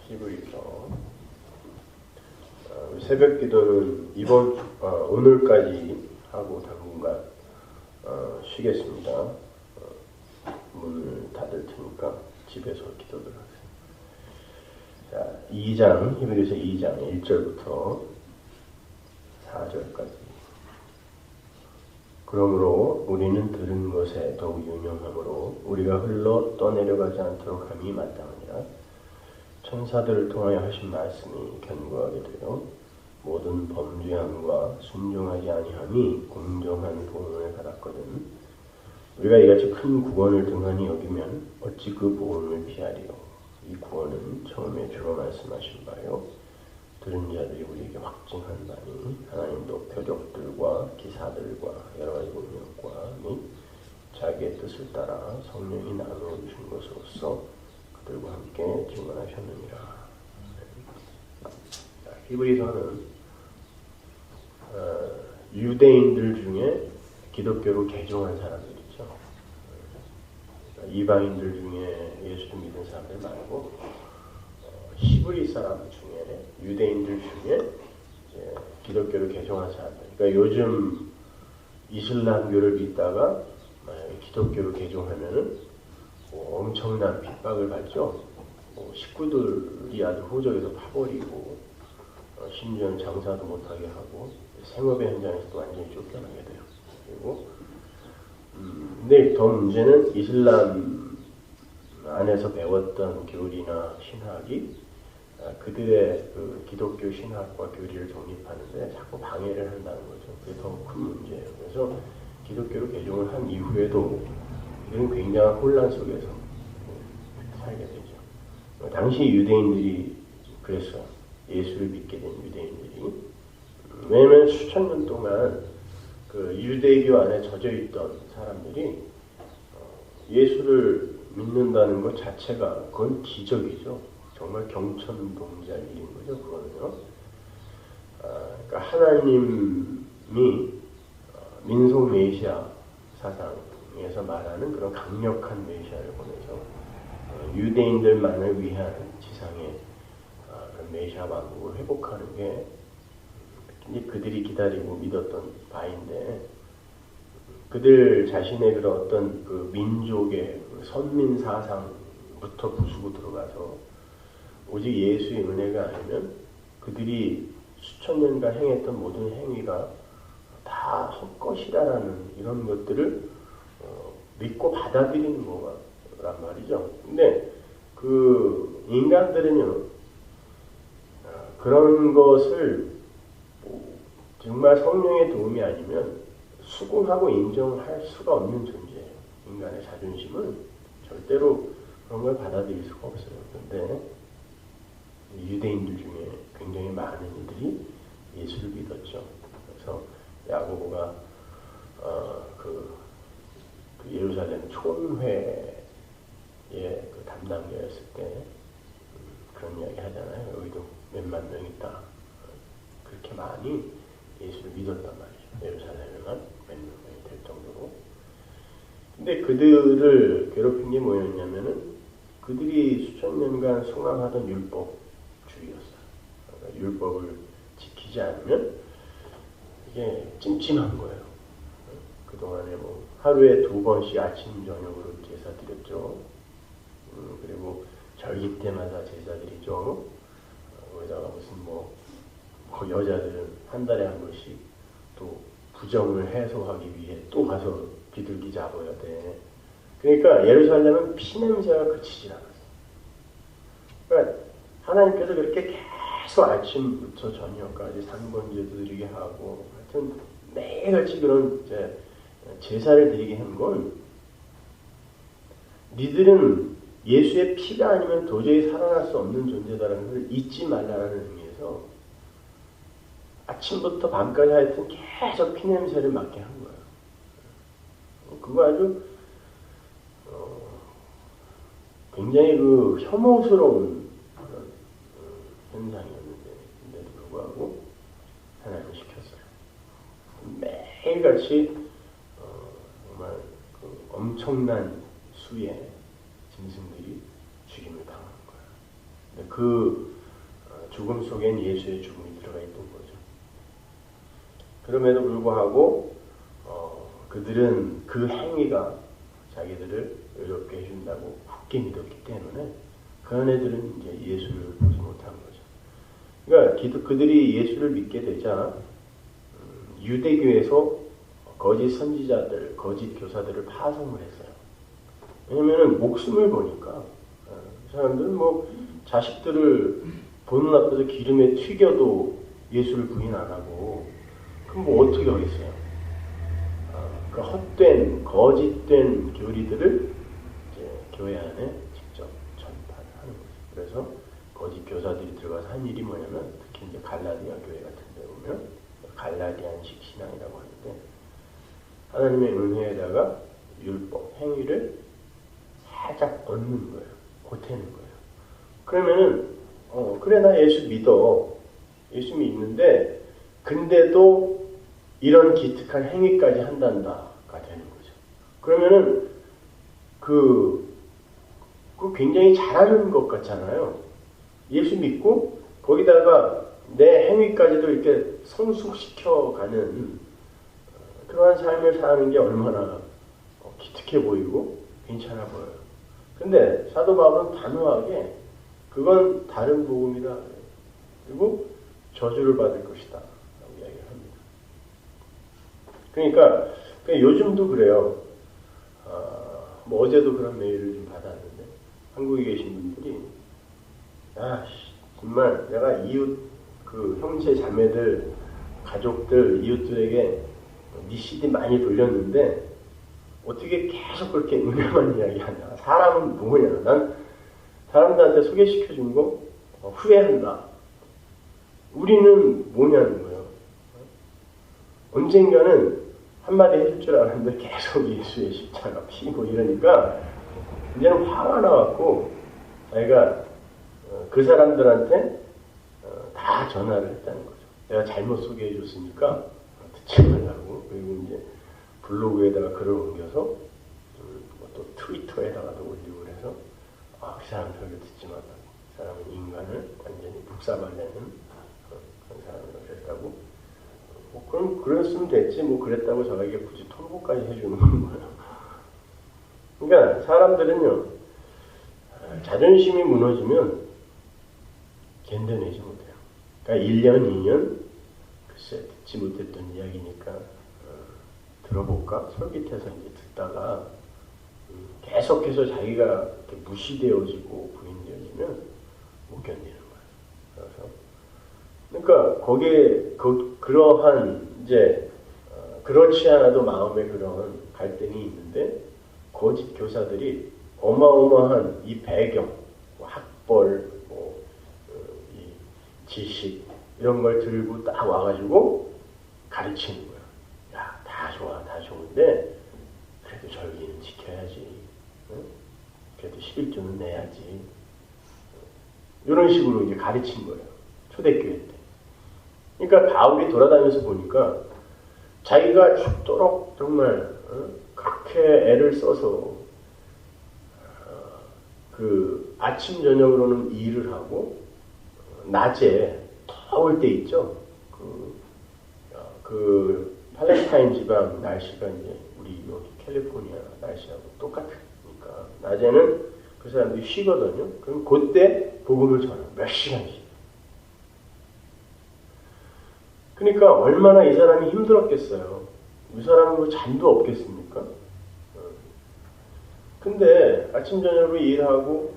히브리서 새벽 기도는 오늘까지 하고 당분간 쉬겠습니다. 문을 닫을 테니까 집에서 기도를 하세요. 자, 2장, 히브리서 2장 1절부터 4절까지. 그러므로 우리는 들은 것에 더욱 유념하므로 우리가 흘러 떠내려가지 않도록 함이 마땅하니라. 천사들을 통하여 하신 말씀이 견고하게 되어 모든 범죄함과 순종하지 아니함이 공정한 보응을 받았거든. 우리가 이같이 큰 구원을 등한히 여기면 어찌 그 보응을 피하리요. 이 구원은 처음에 주로 말씀하신 바요 들은 자들이 우리에게 확증한 바니 하나님도 표적들과 기사들과 여러 가지 능력과 및 자기의 뜻을 따라 성령이 나누어 주신 것으로서 그들과 함께 증언하셨느니라. 히브리서는 유대인들 중에 기독교로 개종한 사람들이죠. 이방인들 중에 예수를 믿은 사람들 말고 히브리 사람 중에 유대인들 중에 이제 기독교로 개종한 사람들. 그러니까 요즘 이슬람교를 믿다가 만약에 기독교로 개종하면은 엄청난 핍박을 받죠. 식구들이 아주 호적에서 파버리고 심지어는 장사도 못하게 하고 생업의 현장에서도 완전히 쫓겨나게 돼요. 그리고 근데 더 문제는 이슬람 안에서 배웠던 교리나 신학이 그들의 그 기독교 신학과 교리를 정립하는데 자꾸 방해를 한다는 거죠. 그게 더 큰 문제예요. 그래서 기독교로 개종을 한 이후에도 이들은 굉장한 혼란 속에서 살게 되죠. 당시 유대인들이 그랬어요. 예수를 믿게 된 유대인들이. 왜냐하면 수천 년 동안 그 유대교 안에 젖어 있던 사람들이 예수를 믿는다는 것 자체가 그건 기적이죠. 정말 경천동자 일인 거죠. 그거는요. 그러니까 하나님이 민속 메시아 사상에서 말하는 그런 강력한 메시아를 보내서 유대인들만을 위한 지상의 그런 메시아 왕국을 회복하는 게 그들이 기다리고 믿었던 바인데, 그들 자신의 그런 어떤 그 민족의 선민 사상부터 부수고 들어가서 오직 예수의 은혜가 아니면 그들이 수천 년간 행했던 모든 행위가 다 헛것이라는 이런 것들을 믿고 받아들이는 거란 말이죠. 근데 그 인간들은요, 그런 것을 정말 성령의 도움이 아니면 수긍하고 인정할 수가 없는 존재예요. 인간의 자존심은 절대로 그런 걸 받아들일 수가 없어요. 그런데 유대인들 중에 굉장히 많은 이들이 예수를 믿었죠. 그래서 야고보가 그 예루살렘 촌회의 그 담당자였을 때 그런 이야기 하잖아요. 여기도 몇만 명 있다. 그렇게 많이 예수를 믿었단 말이죠. 예루살렘에만 몇 명이 될 정도로. 근데 그들을 괴롭힌 게 뭐였냐면은 그들이 수천 년간 숭앙하던 율법주의였어요. 그러니까 율법을 지키지 않으면 이게 찜찜한 거예요. 그동안에 뭐 하루에 2번씩 아침 저녁으로 제사 드렸죠. 그리고 절기 때마다 제사 드리죠. 거기다가 무슨 여자들은 한 달에 한 번씩 또 부정을 해소하기 위해 또 가서 비둘기 잡아야 돼. 그러니까 예루살렘은 피냄새가 그치질 않았어요. 그러니까 하나님께서 그렇게 계속 아침부터 저녁까지 상번제도 드리게 하고 하여튼 매일같이 그런 제사를 드리게 한 건 니들은 예수의 피가 아니면 도저히 살아날 수 없는 존재다라는 걸 잊지 말라는 의미에서 아침부터 밤까지 하여튼 계속 피냄새를 맡게 한 거예요. 그거 아주 굉장히 그 혐오스러운 그런 현상이었는데도 불구하고 하나님은 시켰어요. 매일같이 정말 그 엄청난 수의 짐승들이 죽임을 당하는 거예요. 그 죽음 속엔 예수의 죽음이 들어가 있던 거죠. 그럼에도 불구하고 그들은 그 행위가 자기들을 의롭게 해준다고 굳게 믿었기 때문에 그 아내들은 이제 예수를 보지 못한 거죠. 그러니까 그들이 예수를 믿게 되자 유대교에서 거짓 선지자들, 거짓 교사들을 파송을 했어요. 왜냐면은 목숨을 보니까 사람들은 뭐 자식들을 보는 앞에서 기름에 튀겨도 예수를 부인 안 하고 그럼 뭐 어떻게 하겠어요? 그 헛된 거짓된 교리들을 이제 교회 안에 직접 전파하는 거죠. 그래서 거짓 교사들이 들어가서 한 일이 뭐냐면 특히 이제 갈라디아 교회 같은 데 보면 갈라디안식 신앙이라고 하는데 하나님의 은혜에다가 율법 행위를 살짝 얹는 거예요. 보태는 거예요. 그러면은 그래 나 예수 믿어. 예수 믿는데 근데도 이런 기특한 행위까지 한단다가 되는 거죠. 그러면은 그 굉장히 잘하는 것 같잖아요. 예수 믿고 거기다가 내 행위까지도 이렇게 성숙시켜가는 그러한 삶을 사는 게 얼마나 기특해 보이고 괜찮아 보여요. 근데 사도 바울은 단호하게 그건 다른 복음이다. 그리고 저주를 받을 것이다. 라고 이야기를 합니다. 그러니까 요즘도 그래요. 뭐 어제도 그런 메일을 좀 받았는데 한국에 계신 분들이 정말 내가 이웃 그 형제 자매들 가족들 이웃들에게 네 CD 많이 돌렸는데 어떻게 계속 그렇게 은혜만 이야기하냐. 사람은 뭐냐. 난 사람들한테 소개시켜준 거 후회한다. 우리는 뭐냐는 거예요. 언젠가는 한마디 해줄 줄 알았는데 계속 예수의 십자가 피 뭐 이러니까 이제는 화가 나갖고 자기가 그 사람들한테 다 전화를 했다는 거죠. 내가 잘못 소개해 줬으니까 듣지 말라고. 그리고 이제 블로그에다가 글을 옮겨서 또 트위터에다가도 올리고 그래서 그 사람 설교 듣지 말라고. 그 사람은 인간을 완전히 북사발내는 그런 사람이라고 그랬다고. 그럼 그랬으면 됐지. 뭐 그랬다고 저에게 굳이 통보까지 해주는 거예요. 그러니까 사람들은요. 자존심이 무너지면 견뎌내지 못해요. 그러니까 1년, 2년 글쎄 듣지 못했던 이야기니까 들어볼까? 솔깃해서 이제 듣다가 계속해서 자기가 이렇게 무시되어지고 부인되어지면 못 견디는 거예요. 그러니까 거기에 그러한 이제 그렇지 않아도 마음에 그런 갈등이 있는데 거짓 교사들이 어마어마한 이 배경, 뭐 학벌, 이 지식 이런 걸 들고 딱 와가지고 가르치는 거야. 야, 다 좋아, 다 좋은데 그래도 절기는 지켜야지. 응? 그래도 11조는 내야지. 이런 식으로 이제 가르친 거예요. 초대교회 때. 그러니까 바울이 돌아다니면서 보니까 자기가 죽도록 정말 그렇게 애를 써서 그 아침 저녁으로는 일을 하고 낮에 더울 때 있죠. 그 팔레스타인 지방 날씨가 이제 우리 여기 캘리포니아 날씨하고 똑같으니까 낮에는 그 사람들이 쉬거든요. 그럼 그때 복음을 전하고 몇 시간씩. 그러니까 얼마나 이 사람이 힘들었겠어요. 이 사람은 뭐 잠도 없겠습니까? 근데 아침 저녁으로 일하고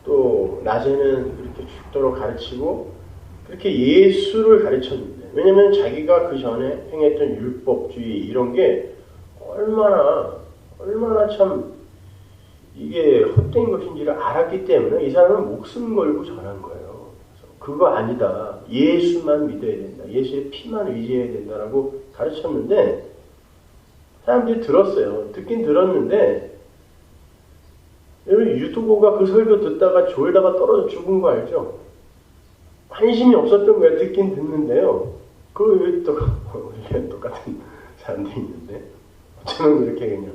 또 낮에는 그렇게 죽도록 가르치고 그렇게 예수를 가르쳤는데 왜냐면 자기가 그 전에 행했던 율법주의 이런 게 얼마나 참 이게 헛된 것인지를 알았기 때문에 이 사람은 목숨 걸고 전한 거예요. 그래서 그거 아니다. 예수만 믿어야 된다. 예수의 피만 의지해야 된다라고 가르쳤는데 사람들이 들었어요. 듣긴 들었는데 유튜버가 그 설교 듣다가 졸다가 떨어져 죽은 거 알죠? 관심이 없었던 거예요. 듣긴 듣는데요. 그 또 우리랑 똑같은 사람들이 있는데 어쩌면 이렇게 그냥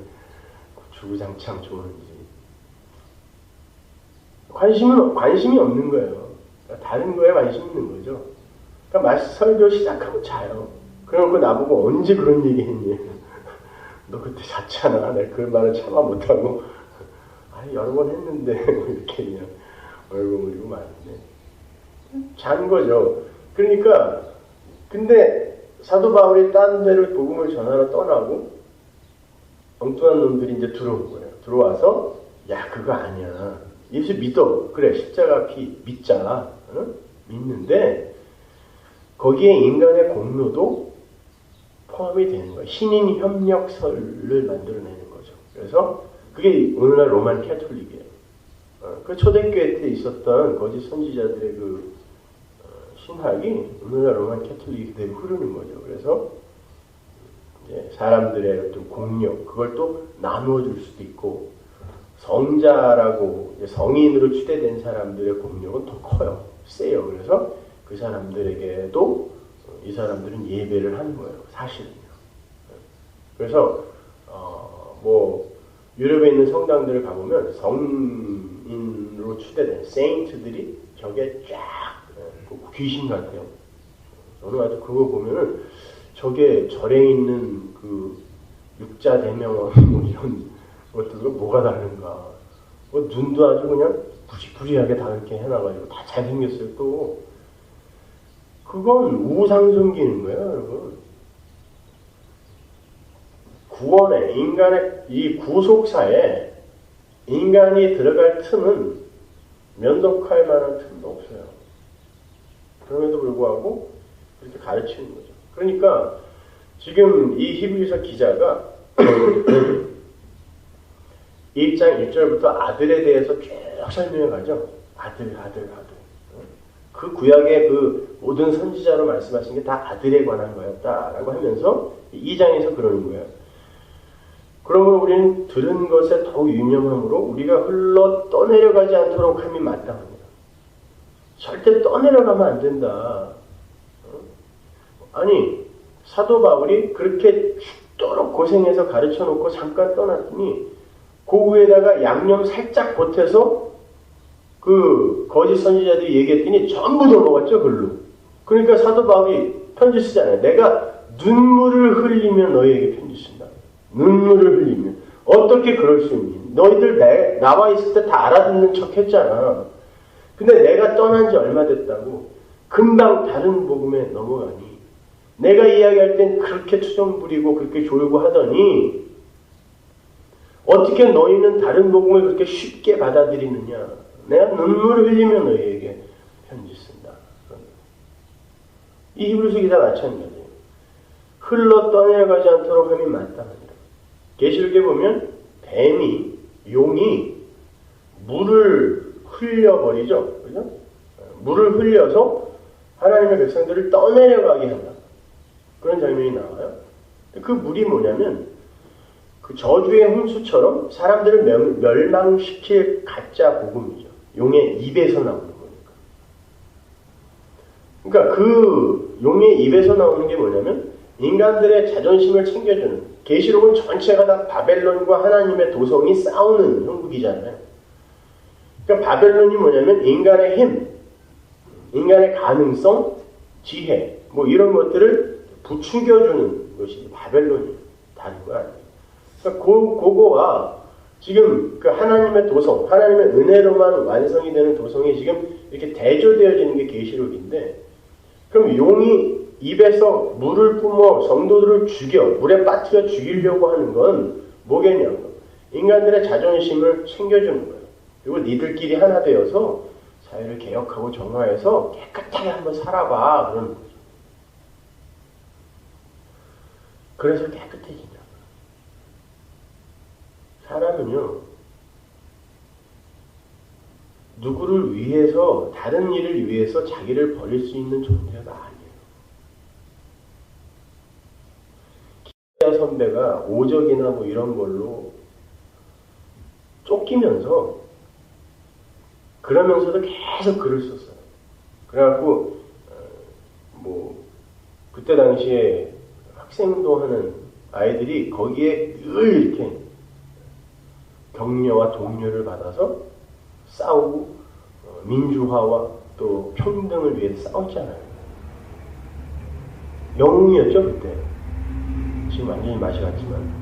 주구장창 좋은지 관심이 없는 거예요. 그러니까 다른 거에 관심 있는 거죠. 그러니까 설교 시작하고 자요. 그래놓고 나보고 언제 그런 얘기 했니? 너 그때 잤잖아. 내가 그 말을 참아 못하고 아니 여러 번 했는데 이렇게 그냥 얼굴물이고 말인데 잔 거죠. 그러니까 근데 사도 바울이 딴 데로 복음을 전하러 떠나고 엉뚱한 놈들이 이제 들어온 거예요. 들어와서 야 그거 아니야. 예수 믿어. 그래 십자가 피 믿자. 어? 믿는데 거기에 인간의 공로도 포함이 되는 거예요. 신인 협력설을 만들어내는 거죠. 그래서 그게 오늘날 로만 캐톨릭이에요. 그 초대교회 때 있었던 거짓 선지자들의 그 신학이 오늘날 로만 캐톨릭이 그대로 흐르는 거죠. 그래서 이제 사람들의 어떤 공력 그걸 또 나누어 줄 수도 있고 성자라고 성인으로 추대된 사람들의 공력은 더 커요. 세요. 그래서 그 사람들에게도 이 사람들은 예배를 하는 거예요. 사실은요. 그래서 뭐 유럽에 있는 성당들을 가보면 성인으로 추대된 세인트들이 저게 쫙 귀신 같아요. 저는 아주 그거 보면은 저게 절에 있는 그 육자 대명왕 뭐 이런 것들과 뭐가 다른가. 뭐 눈도 아주 그냥 부지부지하게 다 이렇게 해놔가지고 다 잘생겼어요. 또 그건 우상 섬기는 거예요, 여러분. 구원에 인간의 이 구속사에 인간이 들어갈 틈은 면독할 만한 틈도 없어요. 그럼에도 불구하고 그렇게 가르치는 거죠. 그러니까 지금 이 히브리서 기자가 1장 1절부터 아들에 대해서 쭉 설명해 가죠. 아들. 그 구약의 그 모든 선지자로 말씀하신 게 다 아들에 관한 거였다라고 하면서 2장에서 그러는 거예요. 그러므로 우리는 들은 것에 더욱 유념함으로 우리가 흘러 떠내려가지 않도록 함이 마땅합니다. 절대 떠내려가면 안 된다. 아니 사도 바울이 그렇게 죽도록 고생해서 가르쳐 놓고 잠깐 떠났더니 그 위에다가 양념 살짝 보태서 그 거짓 선지자들이 얘기했더니 전부 넘어갔죠, 글로. 그러니까 사도 바울이 편지 쓰잖아요. 내가 눈물을 흘리면 너희에게 편지 쓴다. 눈물을 흘리면. 어떻게 그럴 수 있니? 너희들 나와 있을 때 다 알아듣는 척 했잖아. 근데 내가 떠난 지 얼마 됐다고 금방 다른 복음에 넘어가니. 내가 이야기할 땐 그렇게 투정 부리고 그렇게 졸고 하더니 어떻게 너희는 다른 복음을 그렇게 쉽게 받아들이느냐. 내가 눈물을 흘리면 너희에게 편지 쓴다. 이 히브리서 기자 마찬가지예요. 흘러 떠내려가지 않도록 함이 마땅합니다. 계시록에 보면 뱀이 용이 물을 흘려버리죠. 그죠? 물을 흘려서 하나님의 백성들을 떠내려가게 한다. 그런 장면이 나와요. 그 물이 뭐냐면 그 저주의 홍수처럼 사람들을 멸망시킬 가짜 복음이죠. 용의 입에서 나오는 거니까. 그러니까 그 용의 입에서 나오는 게 뭐냐면 인간들의 자존심을 챙겨주는 계시록은 전체가 다 바벨론과 하나님의 도성이 싸우는 형국이잖아요. 그러니까 바벨론이 뭐냐면 인간의 힘, 인간의 가능성, 지혜 뭐 이런 것들을 부추겨주는 것이 바벨론이에요. 다른 거 아니에요. 그러니까 그거가 지금 그 하나님의 도성, 하나님의 은혜로만 완성이 되는 도성이 지금 이렇게 대조되어지는 게 계시록인데, 그럼 용이 입에서 물을 뿜어 성도들을 죽여 물에 빠뜨려 죽이려고 하는 건 뭐겠냐고. 인간들의 자존심을 챙겨주는 거예요. 그리고 니들끼리 하나 되어서 사회를 개혁하고 정화해서 깨끗하게 한번 살아봐 그러는 거죠. 그래서 깨끗해진다. 사람은요, 누구를 위해서, 다른 일을 위해서 자기를 버릴 수 있는 존재가 아니에요. 기자 선배가 오적이나 뭐 이런 걸로 쫓기면서, 그러면서도 계속 글을 썼어요. 그래갖고, 그때 당시에 학생도 하는 아이들이 거기에 늘 이렇게 격려와 독려를 받아서 싸우고 민주화와 또 평등을 위해서 싸웠잖아요. 영웅이었죠 그때. 지금 완전히 맛이 갔지만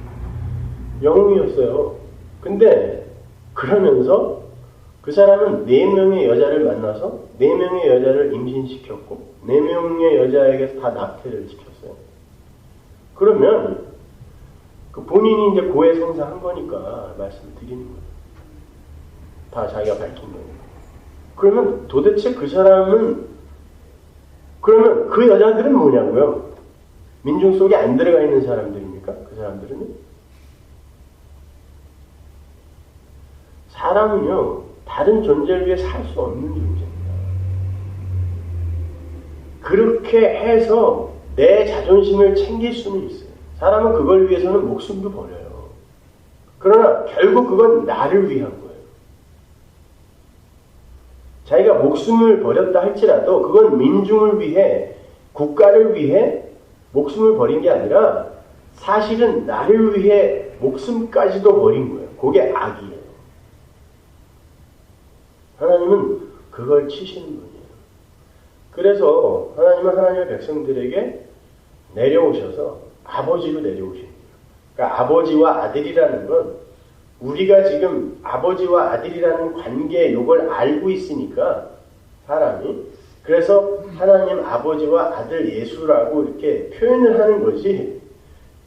영웅이었어요. 근데 그러면서 그 사람은 4명의 여자를 만나서 4명의 여자를 임신시켰고 4명의 여자에게서 다 낙태를 시켰어요. 그러면 그 본인이 이제 고해성사한 거니까 말씀을 드리는 거예요. 다 자기가 밝힌 거예요. 그러면 도대체 그 사람은 그러면 그 여자들은 뭐냐고요? 민중 속에 안 들어가 있는 사람들입니까? 그 사람들은? 사람은요, 다른 존재를 위해 살 수 없는 존재입니다. 그렇게 해서 내 자존심을 챙길 수는 있어요. 사람은 그걸 위해서는 목숨도 버려요. 그러나 결국 그건 나를 위한 거예요. 자기가 목숨을 버렸다 할지라도 그건 민중을 위해, 국가를 위해 목숨을 버린 게 아니라 사실은 나를 위해 목숨까지도 버린 거예요. 그게 악이에요. 하나님은 그걸 치시는 분이에요. 그래서 하나님은 하나님의 백성들에게 내려오셔서 아버지로 내려오십니다. 그러니까 아버지와 아들이라는 건 우리가 지금 아버지와 아들이라는 관계 요걸 알고 있으니까 사람이 그래서 하나님 아버지와 아들 예수라고 이렇게 표현을 하는 거지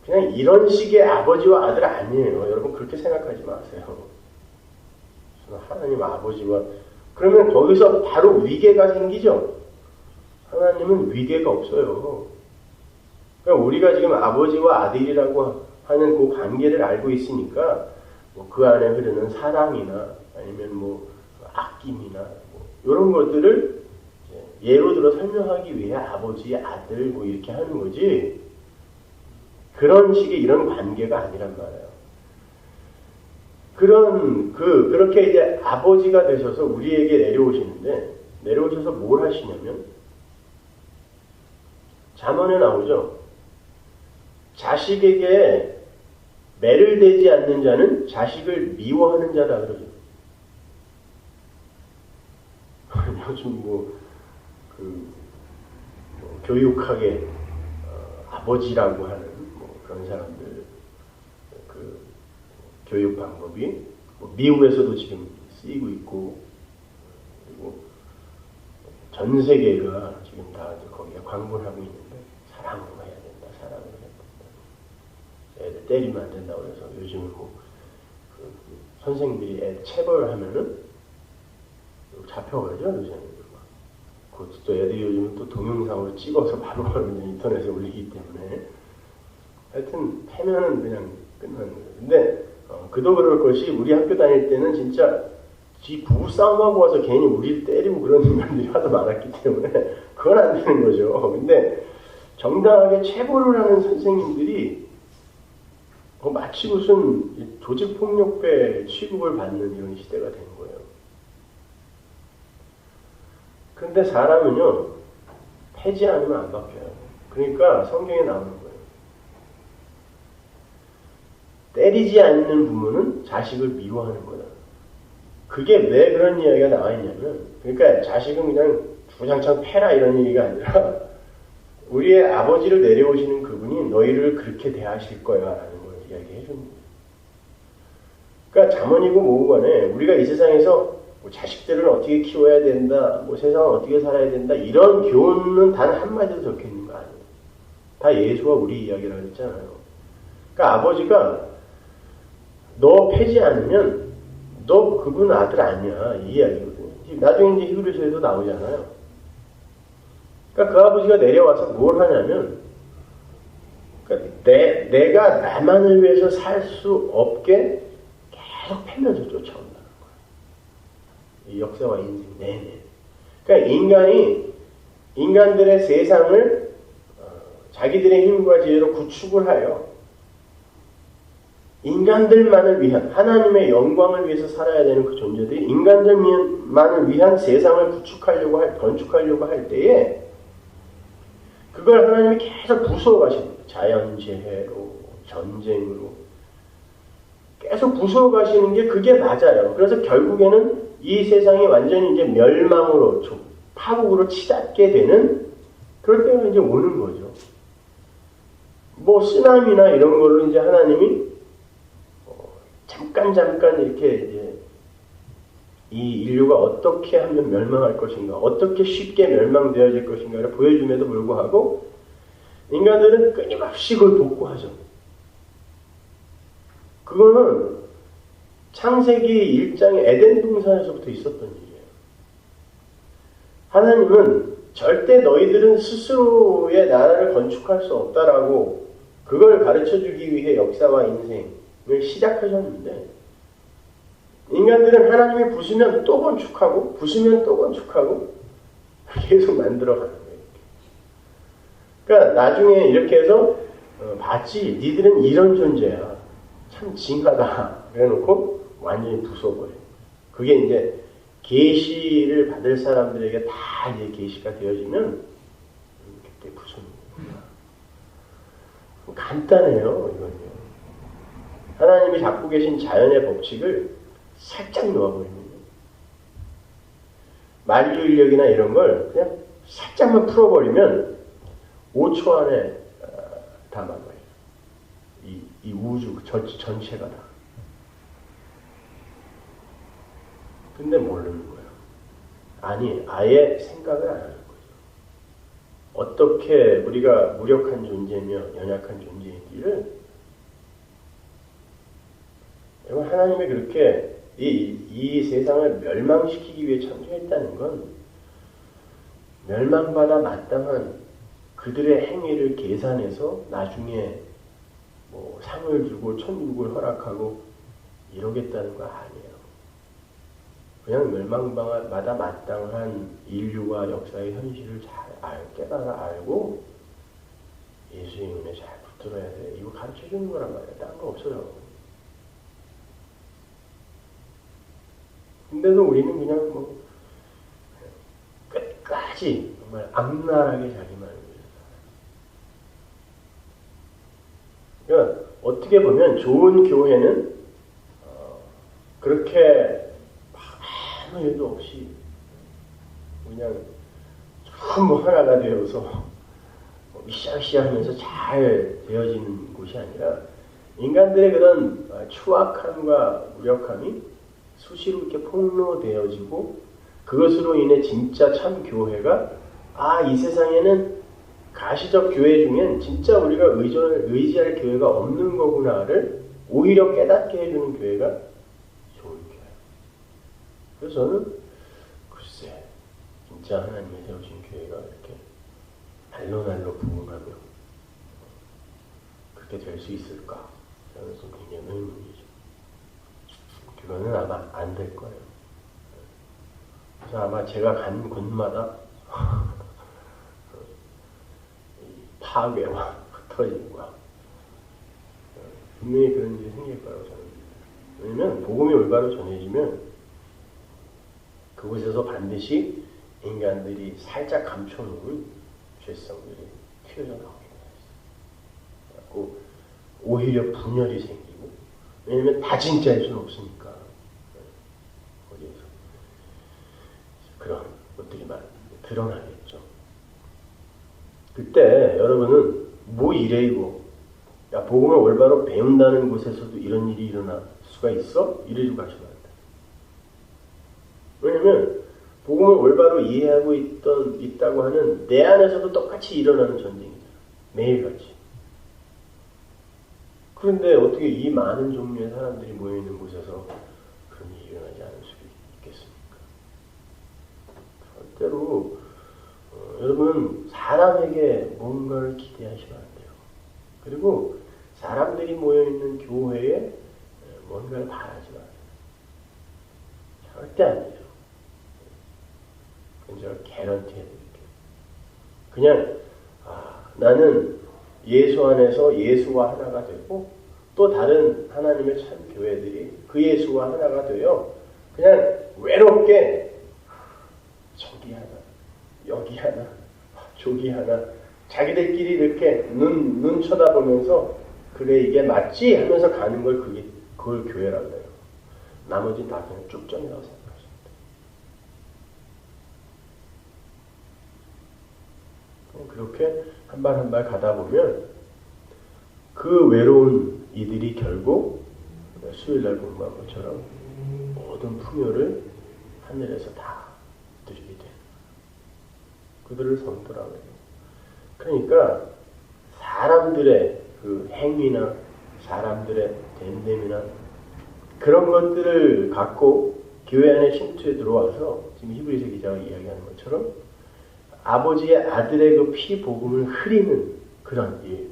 그냥 이런 식의 아버지와 아들 아니에요. 여러분 그렇게 생각하지 마세요. 하나님 아버지와 그러면 거기서 바로 위계가 생기죠. 하나님은 위계가 없어요. 그러니까 우리가 지금 아버지와 아들이라고 하는 그 관계를 알고 있으니까 뭐 그 안에 흐르는 사랑이나 아니면 뭐 아낌이나 뭐 이런 것들을 예로 들어 설명하기 위해 아버지, 아들 뭐 이렇게 하는 거지 그런 식의 이런 관계가 아니란 말이에요. 그렇게 이제 아버지가 되셔서 우리에게 내려오시는데 내려오셔서 뭘 하시냐면 잠언에 나오죠. 자식에게 매를 대지 않는 자는 자식을 미워하는 자라 그러죠. 요즘 교육학에 아버지라고 하는 그런 사람들 그 교육 방법이 미국에서도 지금 쓰이고 있고 그리고 전 세계가 지금 다 거기에 광분하고 있는데 사랑으로 해야 된다, 사랑으로 해야 된다. 애들 때리면 안 된다고 해서 요즘은 선생님들이 애 체벌하면은 잡혀가죠 요새는. 그것도 또 애들이 요즘은 또 동영상으로 찍어서 바로바로 인터넷에 올리기 때문에 하여튼 패면은 그냥 끝나는 거예요. 근데 그도 그럴 것이 우리 학교 다닐 때는 진짜 지 부부싸움하고 와서 괜히 우리를 때리고 그런 인간들이 하도 많았기 때문에 그건 안 되는 거죠. 근데 정당하게 체벌을 하는 선생님들이 마치 무슨 조직폭력배 취급을 받는 이런 시대가 된 거예요. 그런데 사람은요, 패지 않으면 안 바뀌어요. 그러니까 성경에 나오는 거예요. 때리지 않는 부모는 자식을 미워하는 거다. 그게 왜 그런 이야기가 나와 있냐면, 그러니까 자식은 그냥 주장창 패라 이런 얘기가 아니라, 우리의 아버지로 내려오시는 그분이 너희를 그렇게 대하실 거야 라는 걸 이야기해 줍니다. 그러니까 잠언이고 뭐고 간에 우리가 이 세상에서 자식들을 어떻게 키워야 된다, 세상을 어떻게 살아야 된다 이런 교훈은 단 한마디도 적혀 있는 거 아니에요. 다 예수와 우리 이야기라고 했잖아요. 그러니까 아버지가 너 패지 않으면 너 그분 아들 아니야 이 이야기거든요. 나중에 이제 히브리서에도 나오잖아요. 그러니까 그 아버지가 내려와서 뭘 하냐면 그러니까 내가 나만을 위해서 살 수 없게 계속 패면서 쫓아온다는 거예요. 이 역사와 인생 내내. 그러니까 인간들의 세상을 자기들의 힘과 지혜로 구축을 하여 인간들만을 위한 하나님의 영광을 위해서 살아야 되는 그 존재들이 인간들만을 위한 세상을 건축하려고 할 때에 그걸 하나님이 계속 부수어가십니다. 자연재해로 전쟁으로 계속 부수어가시는 게 그게 맞아요. 그래서 결국에는 이 세상이 완전히 이제 멸망으로 파국으로 치닫게 되는 그럴 때가 이제 오는 거죠. 뭐 쓰나미나 이런 걸로 이제 하나님이 잠깐 이렇게 이제 이 인류가 어떻게 하면 멸망할 것인가, 어떻게 쉽게 멸망되어질 것인가를 보여줌에도 불구하고 인간들은 끊임없이 그걸 복구하죠. 그거는 창세기 1장의 에덴 동산에서부터 있었던 일이에요. 하나님은 절대 너희들은 스스로의 나라를 건축할 수 없다라고 그걸 가르쳐주기 위해 역사와 인생을 시작하셨는데 인간들은 하나님이 부수면 또 건축하고 부수면 또 건축하고 계속 만들어가는 거예요. 그러니까 나중에 이렇게 해서 봤지 니들은 이런 존재야. 참 징하다. 그래놓고 완전히 부숴버려요. 그게 이제 계시를 받을 사람들에게 다 이제 계시가 되어지면 그때 부수는 거예요. 간단해요. 이건요. 하나님이 잡고 계신 자연의 법칙을 살짝 놓아버리면 만유인력이나 이런 걸 그냥 살짝만 풀어버리면 5초 안에 다 망가요. 이 우주 전체가 다. 근데 모르는 거예요. 아니, 아예 생각을 안 하는 거죠. 어떻게 우리가 무력한 존재며 연약한 존재인지를 여러분 하나님이 그렇게 이 세상을 멸망시키기 위해 창조했다는 건 멸망받아 마땅한 그들의 행위를 계산해서 나중에 뭐 상을 주고 천국을 허락하고 이러겠다는 거 아니에요. 그냥 멸망받아 마땅한 인류와 역사의 현실을 잘 깨달아 알고 예수의 은혜에 잘 붙들어야 돼. 이거 가르쳐 주는 거란 말이야. 딴 거 없어요. 근데도 우리는 그냥 뭐 끝까지 정말 악랄하게 자기만을 위해서 살아요. 그러니까 어떻게 보면 좋은 교회는 그렇게 아무 일도 없이 그냥 전부 하나가 되어서 으쌰으쌰하면서 잘 되어지는 곳이 아니라 인간들의 그런 추악함과 무력함이 수시로 이렇게 폭로되어지고 그것으로 인해 진짜 참 교회가 이 세상에는 가시적 교회 중엔 진짜 우리가 의지할 교회가 없는 거구나를 오히려 깨닫게 해주는 교회가 좋은 교회. 그래서 저는 글쎄 진짜 하나님이 세우신 교회가 이렇게 날로 부흥하며 그렇게 될 수 있을까? 저는 좀 굉장히 의문이죠. 그거는 아마 안 될 거예요. 그래서 아마 제가 간 곳마다 파괴와 흩어짐과 분명히 그런 일이 생길 거라고 저는 믿습니다. 왜냐하면 복음이 올바로 전해지면 그곳에서 반드시 인간들이 살짝 감춰놓은 죄성들이 튀어져 나오게 되어 있어요. 오히려 분열이 생기고 왜냐하면 다 진짜일 수는 없으니까 거기에서 그런 것들이 많이 드러나겠죠. 그때 여러분은 뭐 이래이고 야 복음을 올바로 배운다는 곳에서도 이런 일이 일어날 수가 있어? 이래주고 가시면 안 돼. 왜냐면 복음을 올바로 이해하고 있다고 하는 내 안에서도 똑같이 일어나는 전쟁이잖아. 매일같이. 그런데 어떻게 이 많은 종류의 사람들이 모여있는 곳에서 그런 일이 일어나지 않을 수 있겠습니까? 절대로 여러분 사람에게 뭔가를 기대하시면 안 돼요. 그리고 사람들이 모여있는 교회에 뭔가를 바라지 마세요. 절대 안 돼요. 그건 제가 개런티 해드릴게요. 그냥 나는 예수 안에서 예수와 하나가 되고 또 다른 하나님의 참 교회들이 그 예수와 하나가 되어 그냥 외롭게 저기 하나 여기 하나 저기 하나 자기들끼리 이렇게 눈 쳐다보면서 그래 이게 맞지 하면서 가는 걸 그걸 교회라고 해요. 나머지는 다 그냥 쭉정이라고 생각하십니다. 그렇게 한 발 한 발 가다 보면 그 외로운 이들이 결국 수요일날 공부한 것처럼 모든 풍요를 하늘에서 다 누리게 돼요. 그들을 성도라고 해요. 그러니까 사람들의 그 행위나 사람들의 됨됨이나 그런 것들을 갖고 교회 안에 침투에 들어와서 지금 히브리서 기자가 이야기하는 것처럼 아버지의 아들의 그 피 복음을 흐리는 그런 일,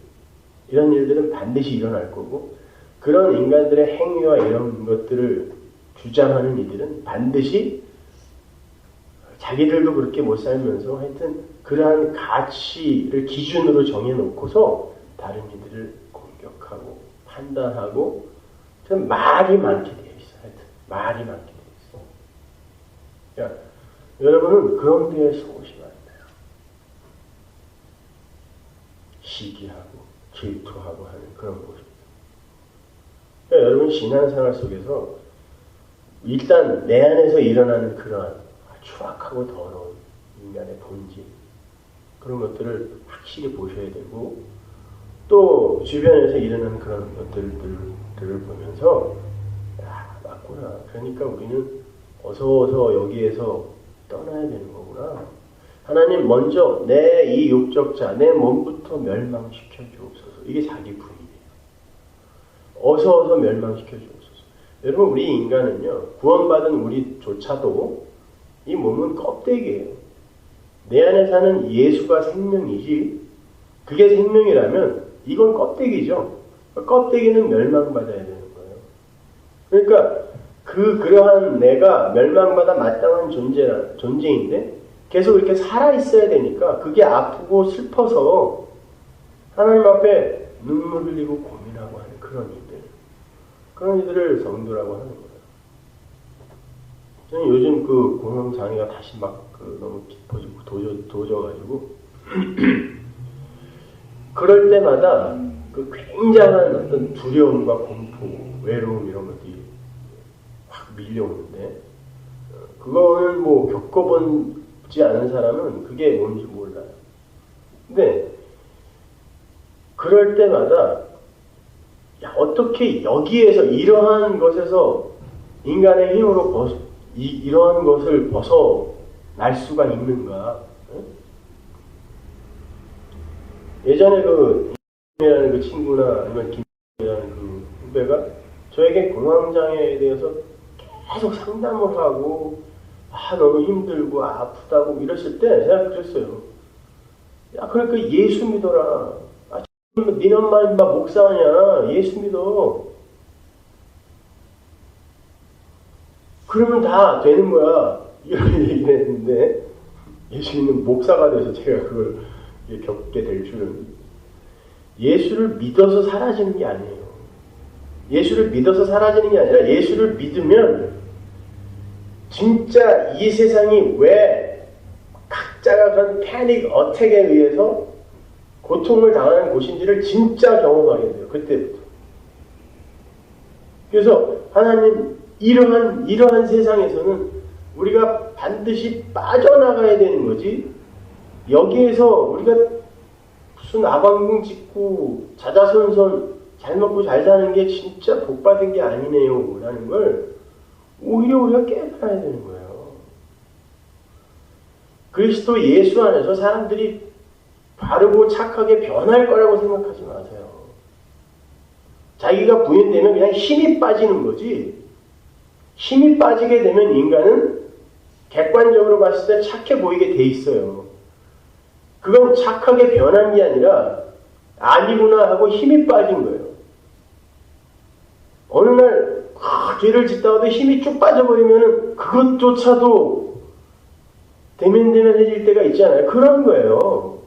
이런 일들은 반드시 일어날 거고, 그런 인간들의 행위와 이런 것들을 주장하는 이들은 반드시 자기들도 그렇게 못 살면서 하여튼 그러한 가치를 기준으로 정해놓고서 다른 이들을 공격하고 판단하고 참 말이 많게 되어 있어요. 하여튼 말이 많게 되어 있어요. 그러니까 여러분은 그런 데에 속으시면 안 돼요. 시기하고 질투하고 하는 그런 모습. 그러니까 여러분 신앙생활 속에서 일단 내 안에서 일어나는 그러한 추악하고 더러운 인간의 본질, 그런 것들을 확실히 보셔야 되고, 또 주변에서 일어나는 그런 것들을 보면서 야, 맞구나. 그러니까 우리는 어서 여기에서 떠나야 되는 거구나. 하나님 먼저 내 이 육적자, 내 몸부터 멸망시켜 주옵소서. 이게 자기 부인이에요. 어서 멸망시켜 주옵소서. 여러분 우리 인간은요, 구원받은 우리조차도 이 몸은 껍데기예요. 내 안에 사는 예수가 생명이지, 그게 생명이라면 이건 껍데기죠. 껍데기는 멸망받아야 되는 거예요. 그러니까 그러한 내가 멸망받아 마땅한 존재인데 계속 이렇게 살아있어야 되니까 그게 아프고 슬퍼서 하나님 앞에 눈물 흘리고 고민하고 하는 그런 이들을 성도라고 하는 거예요. 저는 요즘 그 공황장애가 다시 막 너무 깊어지고 도져가지고 그럴 때마다 그 굉장한 어떤 두려움과 공포, 외로움 이런 것들이 확 밀려오는데, 그거는 뭐 겪어보지 않은 사람은 그게 뭔지 몰라요. 근데 그럴 때마다 야, 어떻게 여기에서 이러한 것에서 인간의 힘으로 이러한 것을 벗어날 수가 있는가? 예전에 김이라는 그 친구나 아니면 김이라는 그 후배가 저에게 공황장애에 대해서 계속 상담을 하고 너무 힘들고 아프다고 이랬을 때 제가 그랬어요. 야, 그러니까 예수 믿어라. 니네 엄마 인마 목사냐? 예수 믿어. 그러면 다 되는 거야. 이런 얘기를 했는데, 예수 믿는 목사가 돼서 제가 그걸 겪게 될 줄은. 예수를 믿어서 사라지는 게 아니에요. 예수를 믿어서 사라지는 게 아니라 예수를 믿으면 진짜 이 세상이 왜 각자가 그런 패닉 어택에 의해서 고통을 당하는 곳인지를 진짜 경험하게 돼요. 그때부터. 그래서 하나님 이러한 세상에서는 우리가 반드시 빠져나가야 되는 거지, 여기에서 우리가 무슨 아방궁 짓고 자자손손 잘 먹고 잘 사는 게 진짜 복받은 게 아니네요 라는 걸 오히려 우리가 깨달아야 되는 거예요. 그리스도 예수 안에서 사람들이 바르고 착하게 변할 거라고 생각하지 마세요. 자기가 부인되면 그냥 힘이 빠지는 거지, 힘이 빠지게 되면 인간은 객관적으로 봤을 때 착해 보이게 돼 있어요. 그건 착하게 변한 게 아니라 아니구나 하고 힘이 빠진 거예요. 어느 날 죄를 짓다가도 힘이 쭉 빠져버리면 그것조차도 대면대면해질 때가 있잖아요. 그런 거예요.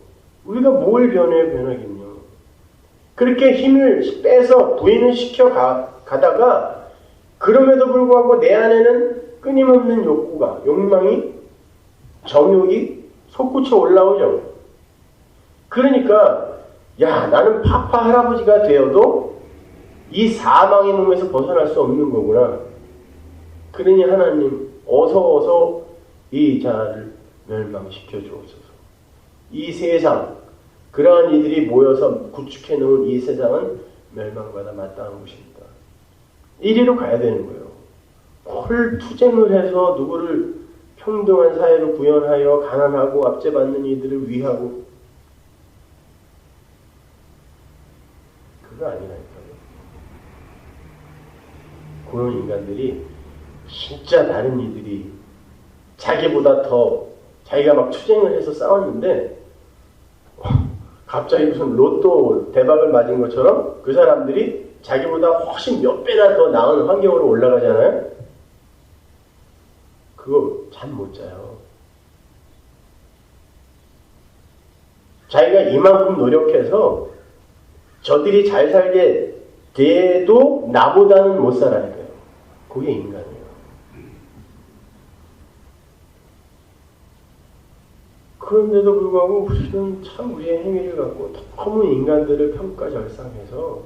우리가 뭘 변하긴요. 그렇게 힘을 빼서 부인을 시켜 가다가 그럼에도 불구하고 내 안에는 끊임없는 욕구가, 욕망이, 정욕이 솟구쳐 올라오죠. 그러니까 야, 나는 파파 할아버지가 되어도 이 사망의 몸에서 벗어날 수 없는 거구나. 그러니 하나님 어서 이 자를 멸망시켜 주옵소서. 이 세상, 그러한 이들이 모여서 구축해 놓은 이 세상은 멸망받아 마땅한 곳입니다. 이리로 가야 되는 거예요. 그걸 투쟁을 해서 누구를 평등한 사회로 구현하여 가난하고 압제받는 이들을 위하고, 그거 아니라니까요. 그런 인간들이 진짜 다른 이들이 자기보다 더 자기가 막 투쟁을 해서 싸웠는데 갑자기 무슨 로또 대박을 맞은 것처럼 그 사람들이 자기보다 훨씬 몇 배나 더 나은 환경으로 올라가잖아요. 그거 잠 못 자요. 자기가 이만큼 노력해서 저들이 잘 살게 돼도 나보다는 못 살아야 돼요. 그게 인간이에요. 그런데도 불구하고 우리는 참 우리의 행위를 갖고 너무 인간들을 평가절상해서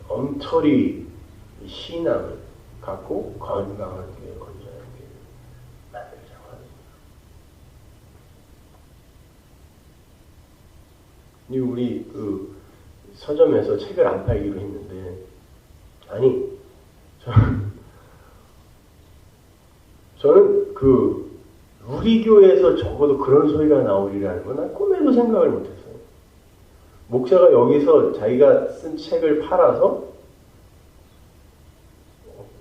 엉터리 신앙을 갖고 건강한 교회, 건전한 교회를 만들자고 합니다. 우리 그 서점에서 책을 안 팔기로 했는데, 아니 저는 그 우리 교회에서 적어도 그런 소리가 나오리라는 건 난 꿈에도 생각을 못했어요. 목사가 여기서 자기가 쓴 책을 팔아서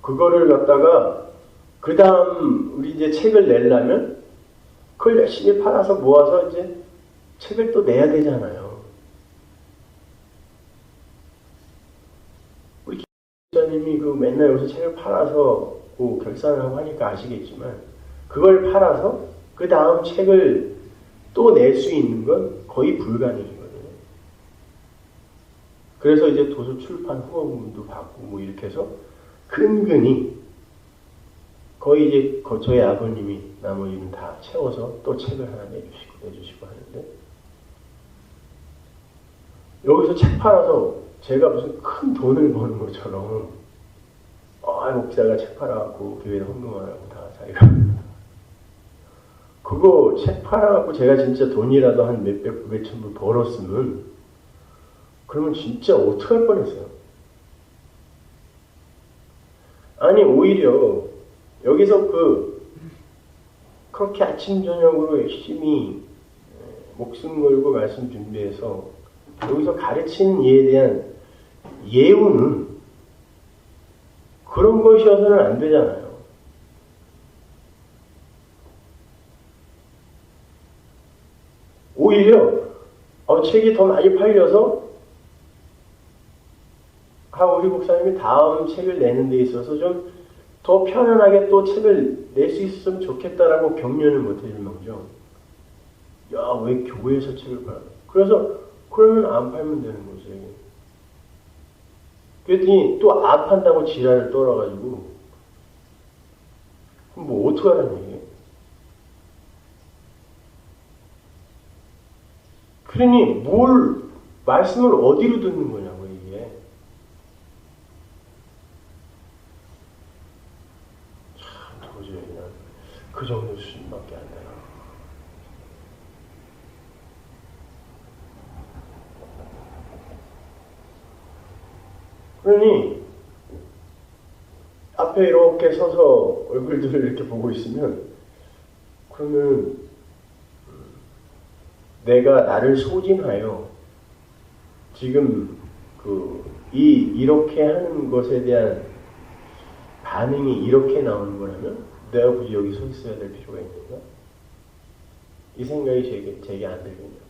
그거를 갖다가 그 다음 우리 이제 책을 내려면 그걸 열심히 팔아서 모아서 이제 책을 또 내야 되잖아요. 우리 기자님이 그 맨날 여기서 책을 팔아서 그 결산을 하고 하니까 아시겠지만 그걸 팔아서 그 다음 책을 또 낼 수 있는 건 거의 불가능이거든요. 그래서 이제 도서 출판 후원금도 받고 뭐 이렇게 해서 근근히 거의 이제 저희 아버님이 나머지는 다 채워서 또 책을 하나 내주시고 하는데, 여기서 책 팔아서 제가 무슨 큰 돈을 버는 것처럼 목사가 책 팔아갖고 교회에 헌금하라고 다 자기가 그거 책 팔아갖고 제가 진짜 돈이라도 한 몇백, 몇천 불 벌었으면 그러면 진짜 어떡할 뻔했어요. 아니 오히려 여기서 그렇게 아침 저녁으로 열심히 목숨 걸고 말씀 준비해서 여기서 가르치는 이에 대한 예우는 그런 것이어서는 안 되잖아요. 오히려 책이 더 많이 팔려서 우리 목사님이 다음 책을 내는 데 있어서 좀 더 편안하게 또 책을 낼 수 있었으면 좋겠다라고 격려는 못 해줄망정, 야, 왜 교회에서 책을 팔아? 그래서 그러면 안 팔면 되는 거지. 그랬더니 또 안 판다고 지랄을 떨어가지고 그럼 뭐 어떡하라는 얘기예요? 그러니 뭘 말씀을 어디로 듣는 거냐고 이게. 참 도저히 그냥 그 정도 수준밖에 안 되나. 그러니 앞에 이렇게 서서 얼굴들을 이렇게 보고 있으면 그러면 내가 나를 소진하여 지금 이렇게 하는 것에 대한 반응이 이렇게 나오는 거라면 내가 굳이 여기 서 있어야 될 필요가 있는가? 이 생각이 제게 안 들거든요.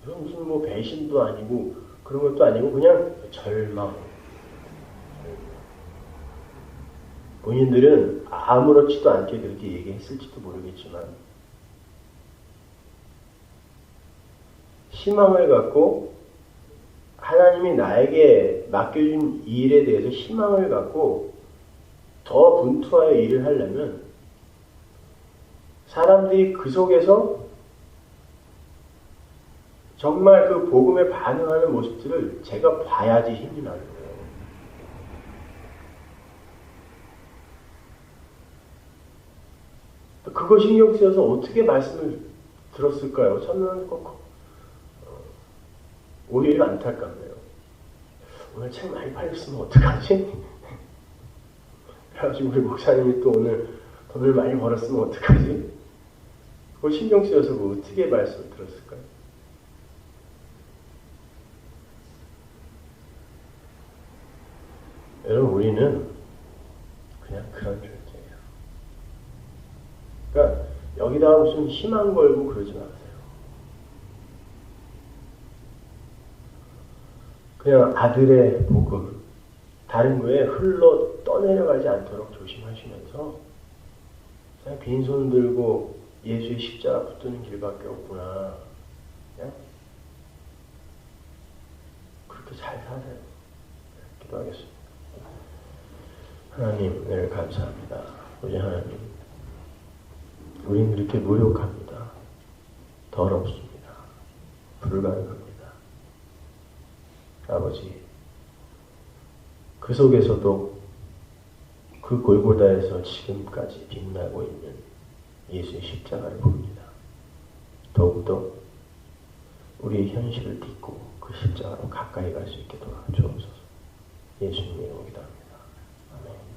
무슨 뭐 배신도 아니고 그런 것도 아니고 그냥 절망. 본인들은 아무렇지도 않게 그렇게 얘기했을지도 모르겠지만 희망을 갖고 하나님이 나에게 맡겨준 일에 대해서 희망을 갖고 더 분투하여 일을 하려면 사람들이 그 속에서 정말 그 복음에 반응하는 모습들을 제가 봐야지 힘이 나는 거예요. 그거 신경 쓰여서 어떻게 말씀을 들었을까요? 저는 오히려 안타깝네요. 오늘 책 많이 팔렸으면 어떡하지? 그래가지고 우리 목사님이 또 오늘 돈을 많이 벌었으면 어떡하지? 그거 신경 쓰여서 그거 어떻게 말씀을 들었을까요? 여러분, 우리는 그냥 그런 존재예요. 그러니까 여기다가 무슨 희망 걸고 그러지 마세요. 그냥 아들의 복음, 다른 거에 흘러 떠내려가지 않도록 조심하시면서 그냥 빈손 들고 예수의 십자가 붙드는 길밖에 없구나. 그냥 그렇게 잘 사세요. 기도하겠습니다. 하나님, 늘 감사합니다. 우리 하나님, 우린 그렇게 무력합니다. 더럽습니다. 불가능합니다. 아버지, 그 속에서도 그 골고다에서 지금까지 빛나고 있는 예수의 십자가를 봅니다. 더욱더 우리의 현실을 딛고 그 십자가로 가까이 갈 수 있게 도와주옵소서. 예수님의 이름으로 기도합니다. 아멘.